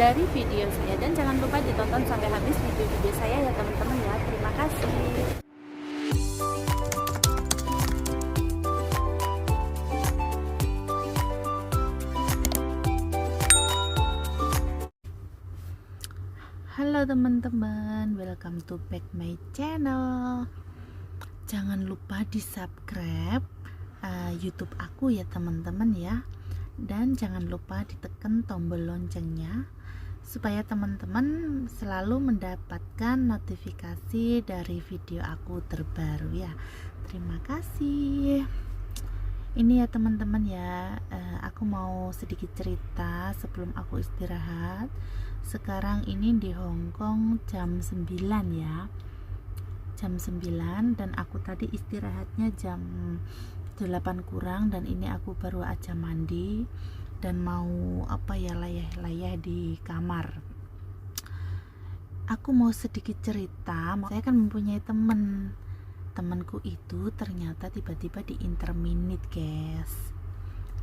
dari video saya, dan jangan lupa ditonton sampai habis video-video saya ya teman-teman ya. Terima kasih. Halo teman-teman, welcome to back my channel. Jangan lupa di subscribe YouTube aku ya teman-teman ya, dan jangan lupa ditekan tombol loncengnya supaya teman-teman selalu mendapatkan notifikasi dari video aku terbaru ya. Terima kasih. Ini ya teman-teman ya, aku mau sedikit cerita sebelum aku istirahat. Sekarang ini di Hongkong jam 9 ya, jam 9, dan aku tadi istirahatnya jam 8 kurang, dan ini aku baru aja mandi dan mau layah-layah di kamar. Aku mau sedikit cerita. Saya kan mempunyai temanku itu ternyata tiba-tiba di interminate guys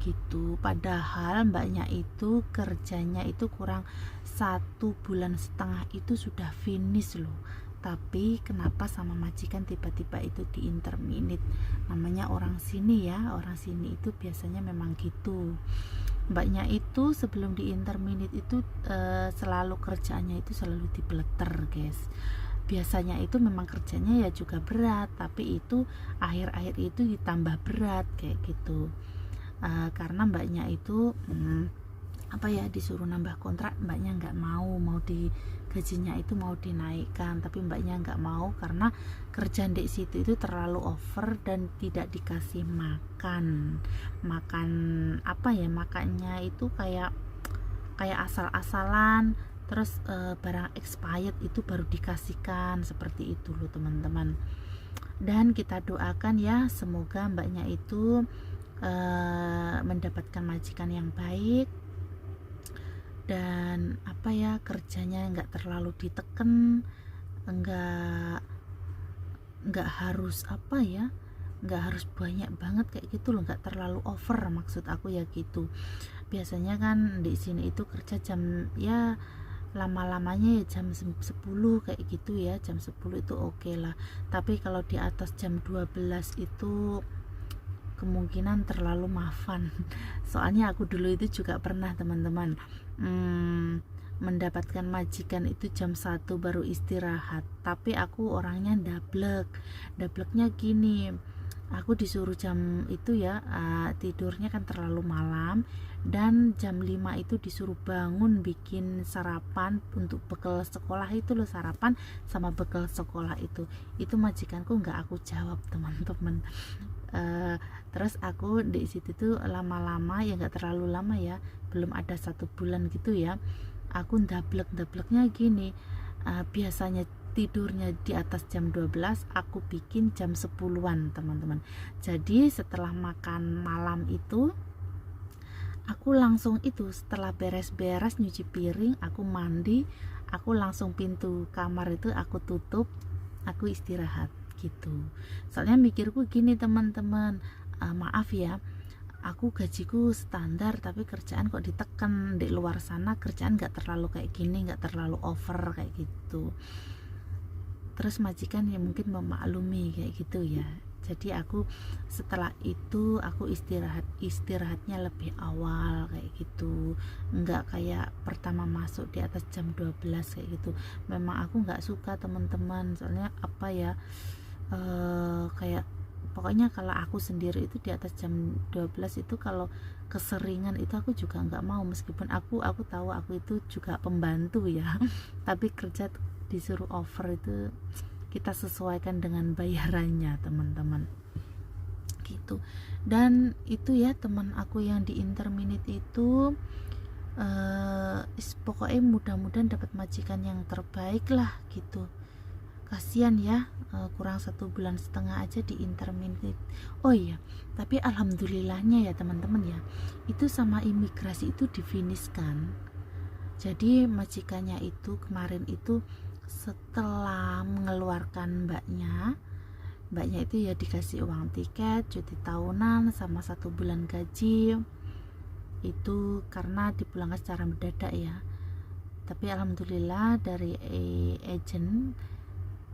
gitu, padahal mbaknya itu kerjanya itu kurang 1,5 bulan itu sudah finish loh, tapi kenapa sama majikan tiba-tiba itu di interminate. Namanya orang sini ya, orang sini itu biasanya memang gitu. Mbaknya itu sebelum di interminate itu selalu kerjaannya itu selalu dibeleter guys. Biasanya itu memang kerjanya ya juga berat, tapi itu akhir-akhir itu ditambah berat kayak gitu. Karena mbaknya itu disuruh nambah kontrak, mbaknya nggak mau di gajinya itu mau dinaikkan, tapi mbaknya nggak mau karena kerjaan di situ itu terlalu over dan tidak dikasih makan makannya itu kayak asal-asalan. Terus barang expired itu baru dikasihkan, seperti itu loh teman-teman. Dan kita doakan ya, semoga mbaknya itu mendapatkan majikan yang baik, dan kerjanya nggak terlalu diteken, nggak harus nggak harus banyak banget kayak gitu loh, nggak terlalu over, maksud aku ya gitu. Biasanya kan di sini itu kerja jam ya lama-lamanya ya jam 10 kayak gitu ya, jam 10 itu oke lah, tapi kalau di atas jam 12 itu kemungkinan terlalu mafan. Soalnya aku dulu itu juga pernah teman-teman mendapatkan majikan itu jam 1 baru istirahat, tapi aku orangnya dableknya gini. Aku disuruh jam itu ya, tidurnya kan terlalu malam, dan jam 5 itu disuruh bangun bikin sarapan untuk bekal sekolah itu loh, sarapan sama bekal sekolah itu majikanku nggak aku jawab teman-teman. Terus aku di situ tuh lama-lama ya, nggak terlalu lama ya, belum ada 1 bulan gitu ya, aku dableknya gini. Biasanya tidurnya di atas jam 12, aku bikin jam 10-an teman-teman. Jadi setelah makan malam itu aku langsung setelah beres-beres nyuci piring, aku mandi, aku langsung pintu kamar itu aku tutup, aku istirahat gitu. Soalnya mikirku gini teman-teman, maaf ya, aku gajiku standar tapi kerjaan kok ditekan. Di luar sana kerjaan gak terlalu kayak gini, gak terlalu over kayak gitu. Terus majikan ya mungkin memaklumi kayak gitu ya. Jadi aku setelah itu aku istirahatnya lebih awal kayak gitu, nggak kayak pertama masuk di atas jam 12 kayak gitu. Memang aku nggak suka teman-teman, soalnya kayak pokoknya kalau aku sendiri itu di atas jam 12 itu kalau keseringan itu aku juga nggak mau, meskipun aku tahu aku itu juga pembantu ya tapi kerja disuruh over itu kita sesuaikan dengan bayarannya teman-teman gitu. Dan itu ya teman aku yang di interminate itu pokoknya mudah-mudahan dapat majikan yang terbaik lah gitu. Kasihan ya, kurang 1,5 bulan aja di interminate. Oh iya, tapi alhamdulillahnya ya teman-teman ya, itu sama imigrasi itu difinishkan. Jadi majikannya itu kemarin itu setelah mengeluarkan mbaknya itu ya dikasih uang tiket, cuti tahunan, sama 1 bulan gaji. Itu karena dipulangkan secara mendadak ya. Tapi alhamdulillah dari agent,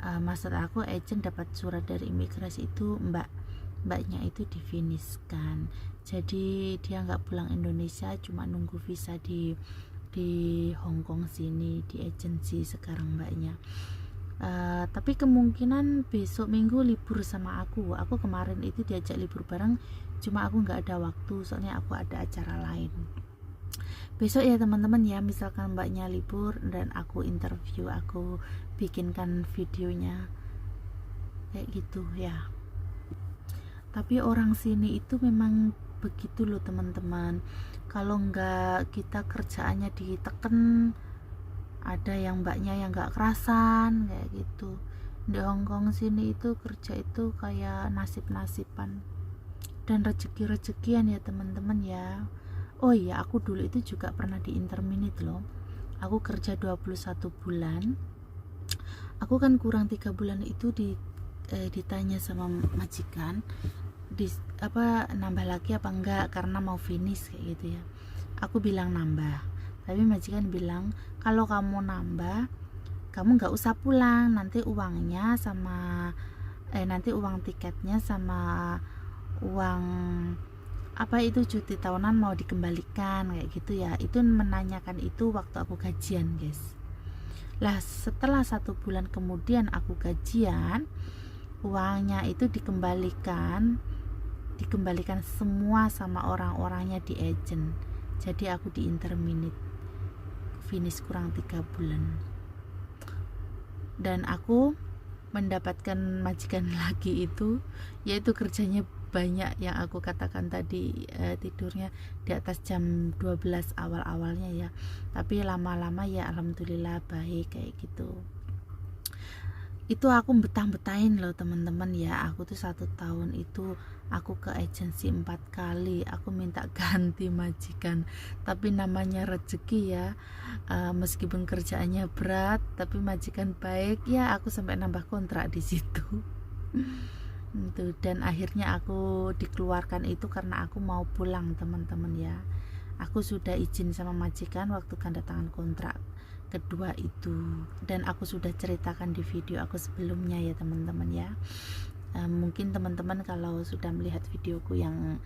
maksud aku agent dapat surat dari imigrasi itu, mbaknya itu difinishkan, jadi dia nggak pulang Indonesia, cuma nunggu visa di Hong Kong sini, di agensi sekarang mbaknya. Tapi kemungkinan besok minggu libur sama aku kemarin itu diajak libur bareng, cuma aku nggak ada waktu soalnya aku ada acara lain. Besok ya teman-teman ya, misalkan mbaknya libur dan aku interview, aku bikinkan videonya kayak gitu ya. Tapi orang sini itu memang begitu loh teman-teman, kalau nggak kita kerjaannya diteken, ada yang mbaknya yang nggak kerasan kayak gitu. Di Hong Kong sini itu kerja itu kayak nasib-nasiban dan rezeki-rezekian ya teman-teman ya. Oh iya, aku dulu itu juga pernah di Interminute loh. Aku kerja 21 bulan. Aku kan kurang 3 bulan itu ditanya sama majikan nambah lagi apa enggak karena mau finish kayak gitu ya. Aku bilang nambah, tapi majikan bilang kalau kamu nambah kamu nggak usah pulang, nanti uangnya sama nanti uang tiketnya sama uang apa itu cuti tahunan mau dikembalikan kayak gitu ya. Itu menanyakan itu waktu aku gajian guys. Lah setelah 1 bulan kemudian aku gajian, uangnya itu dikembalikan semua sama orang-orangnya di agent. Jadi aku di Interminute finish kurang 3 bulan, dan aku mendapatkan majikan lagi itu, yaitu kerjanya banyak yang aku katakan tadi, tidurnya di atas jam 12 awal-awalnya ya, tapi lama-lama ya alhamdulillah baik kayak gitu. Itu aku betah-betahin loh teman-teman ya. Aku tuh 1 tahun itu aku ke agensi 4 kali, aku minta ganti majikan, tapi namanya rezeki ya. Meskipun kerjaannya berat tapi majikan baik ya, aku sampai nambah kontrak di situ. Itu, dan akhirnya aku dikeluarkan itu karena aku mau pulang teman-teman ya. Aku sudah izin sama majikan waktu tanda tangan kontrak kedua itu, dan aku sudah ceritakan di video aku sebelumnya ya teman-teman ya. Mungkin teman-teman kalau sudah melihat videoku yang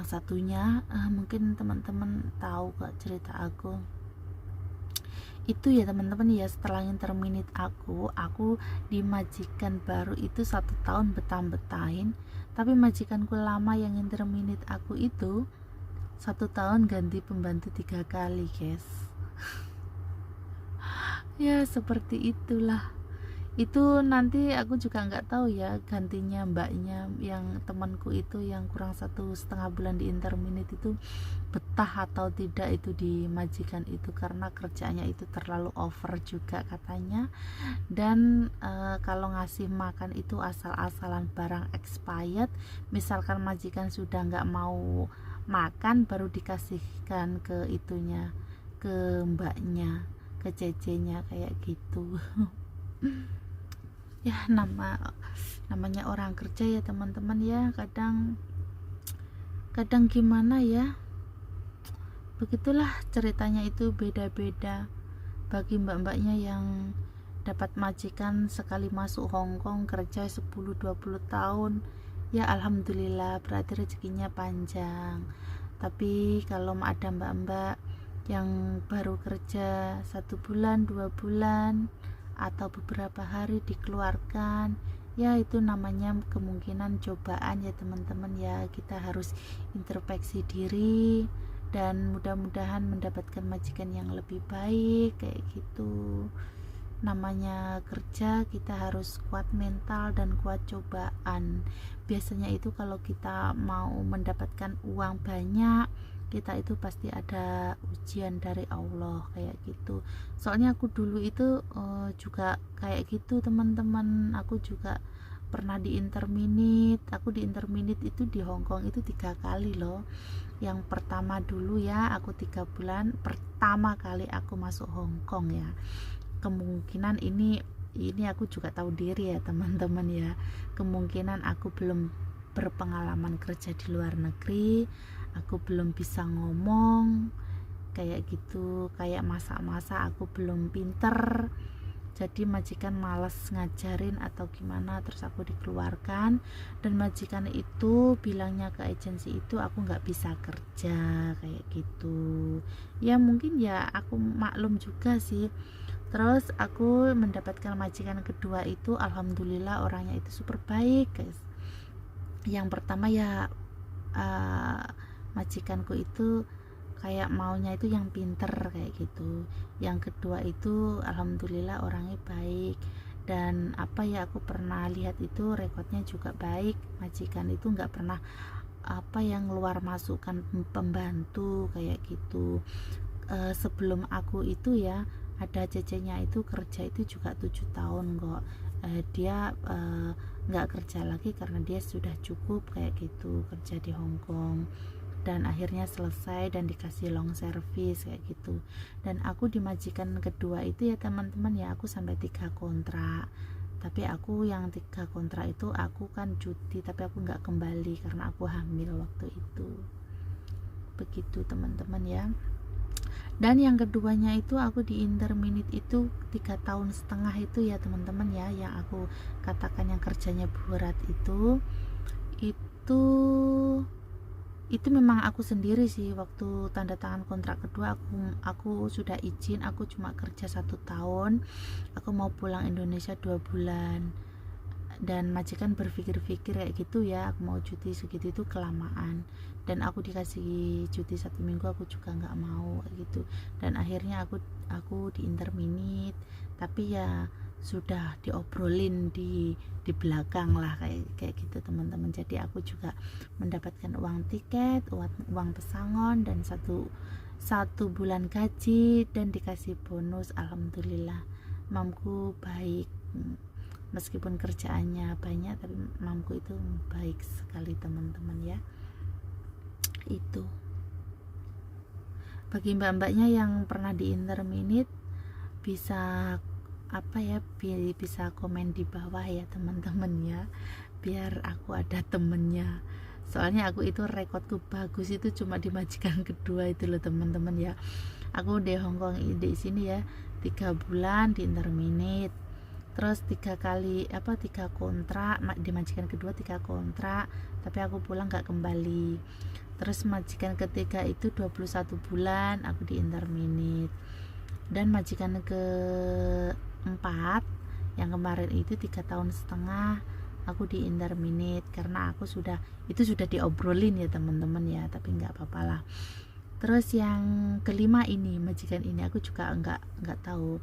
satunya, mungkin teman-teman tahu kok cerita aku itu ya teman-teman ya. Setelah Interminute aku di majikan baru itu 1 tahun betah-betahin, tapi majikanku lama yang Interminute aku itu 1 tahun ganti pembantu 3 kali guys. Ya seperti itulah. Itu nanti aku juga nggak tahu ya gantinya mbaknya yang temanku itu yang kurang 1,5 bulan di Interminute itu betah atau tidak itu di majikan itu, karena kerjaannya itu terlalu over juga katanya. Dan kalau ngasih makan itu asal-asalan, barang expired, misalkan majikan sudah nggak mau makan baru dikasihkan ke itunya, ke mbaknya, ke cecenya kayak gitu. Ya namanya orang kerja ya teman-teman ya, kadang gimana ya, begitulah ceritanya. Itu beda-beda bagi mbak-mbaknya yang dapat majikan sekali masuk Hong Kong kerja 10-20 tahun ya alhamdulillah, berarti rezekinya panjang. Tapi kalau ada mbak-mbak yang baru kerja 1 bulan 2 bulan atau beberapa hari dikeluarkan ya, itu namanya kemungkinan cobaan ya teman-teman ya. Kita harus introspeksi diri dan mudah-mudahan mendapatkan majikan yang lebih baik kayak gitu. Namanya kerja kita harus kuat mental dan kuat cobaan. Biasanya itu kalau kita mau mendapatkan uang banyak, kita itu pasti ada ujian dari Allah kayak gitu. Soalnya aku dulu itu juga kayak gitu teman-teman. Aku juga pernah di Interminute. Aku di Interminute itu di Hong Kong itu 3 kali loh. Yang pertama dulu ya, aku 3 bulan pertama kali aku masuk Hong Kong ya. Kemungkinan ini aku juga tahu diri ya teman-teman ya. Kemungkinan aku belum berpengalaman kerja di luar negeri, aku belum bisa ngomong kayak gitu, kayak masak-masak aku belum pinter, jadi majikan males ngajarin atau gimana, terus aku dikeluarkan. Dan majikan itu bilangnya ke agensi itu aku nggak bisa kerja kayak gitu. Ya mungkin ya aku maklum juga sih. Terus aku mendapatkan majikan kedua itu alhamdulillah orangnya itu super baik guys. Yang pertama ya majikanku itu kayak maunya itu yang pinter kayak gitu. Yang kedua itu alhamdulillah orangnya baik, dan apa ya, aku pernah lihat itu rekodnya juga baik. Majikan itu nggak pernah apa yang luar masukkan pembantu kayak gitu. Sebelum aku itu ya ada cecenya itu kerja itu juga 7 tahun kok. Dia nggak kerja lagi karena dia sudah cukup kayak gitu kerja di Hong Kong, dan akhirnya selesai dan dikasih long service kayak gitu. Dan aku di majikan kedua itu ya teman-teman ya, aku sampai 3 kontrak, tapi aku yang 3 kontrak itu aku kan cuti, tapi aku nggak kembali karena aku hamil waktu itu. Begitu teman-teman ya. Dan yang keduanya itu aku di interminit itu 3,5 tahun itu ya teman-teman ya, yang aku katakan yang kerjanya berat itu memang aku sendiri sih. Waktu tanda tangan kontrak kedua aku sudah izin, aku cuma kerja 1 tahun, aku mau pulang Indonesia 2 bulan, dan majikan berpikir-pikir kayak gitu ya, aku mau cuti segitu itu kelamaan, dan aku dikasih cuti 1 minggu aku juga nggak mau kayak gitu. Dan akhirnya aku di interminit, tapi ya sudah diobrolin di belakang lah kayak gitu teman-teman. Jadi aku juga mendapatkan uang tiket, uang pesangon, dan satu bulan gaji, dan dikasih bonus. Alhamdulillah mamku baik, meskipun kerjaannya banyak tapi mamku itu baik sekali teman-teman ya. Itu bagi mbak-mbaknya yang pernah di interminit bisa apa ya, bisa komen di bawah ya teman-teman ya, biar aku ada temennya. Soalnya aku itu rekodku bagus itu cuma di majikan kedua itu loh teman-teman ya. Aku di Hongkong di sini ya 3 bulan di interminit, terus 3 kontrak di majikan kedua, 3 kontrak, tapi aku pulang nggak kembali. Terus majikan ketiga itu 21 bulan aku di interminit, dan majikan keempat yang kemarin itu 3,5 tahun aku di interminit, karena aku sudah diobrolin ya teman-teman ya, tapi nggak apa-apa lah. Terus yang kelima ini, majikan ini aku juga nggak tahu,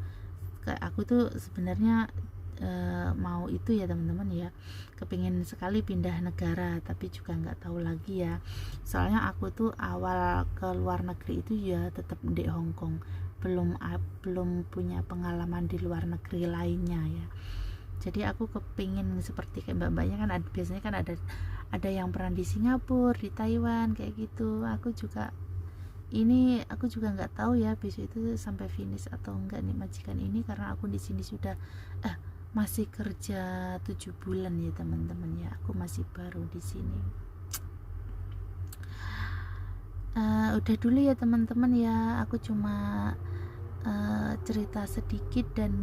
aku tuh sebenarnya mau itu ya teman-teman ya, kepingin sekali pindah negara, tapi juga nggak tahu lagi ya. Soalnya aku tuh awal ke luar negeri itu ya tetap di Hong Kong, belum punya pengalaman di luar negeri lainnya ya. Jadi aku kepingin seperti kayak mbak-mbaknya kan biasanya kan ada yang pernah di Singapura, di Taiwan kayak gitu. Aku juga nggak tahu ya besok itu sampai finish atau enggak nih majikan ini, karena aku di sini sudah masih kerja 7 bulan ya teman-teman ya, aku masih baru di sini. Udah dulu ya teman-teman ya, aku cuma cerita sedikit dan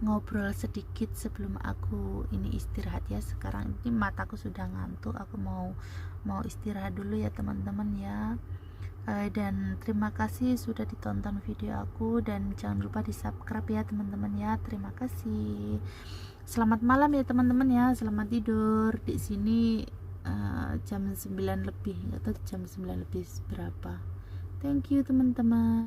ngobrol sedikit sebelum aku ini istirahat ya. Sekarang ini mataku sudah ngantuk, aku mau istirahat dulu ya teman-teman ya. Dan terima kasih sudah ditonton video aku, dan jangan lupa di subscribe ya teman-teman ya. Terima kasih, selamat malam ya teman-teman ya, selamat tidur. Di sini jam 9 lebih, nggak tahu jam 9 lebih berapa. Thank you teman-teman.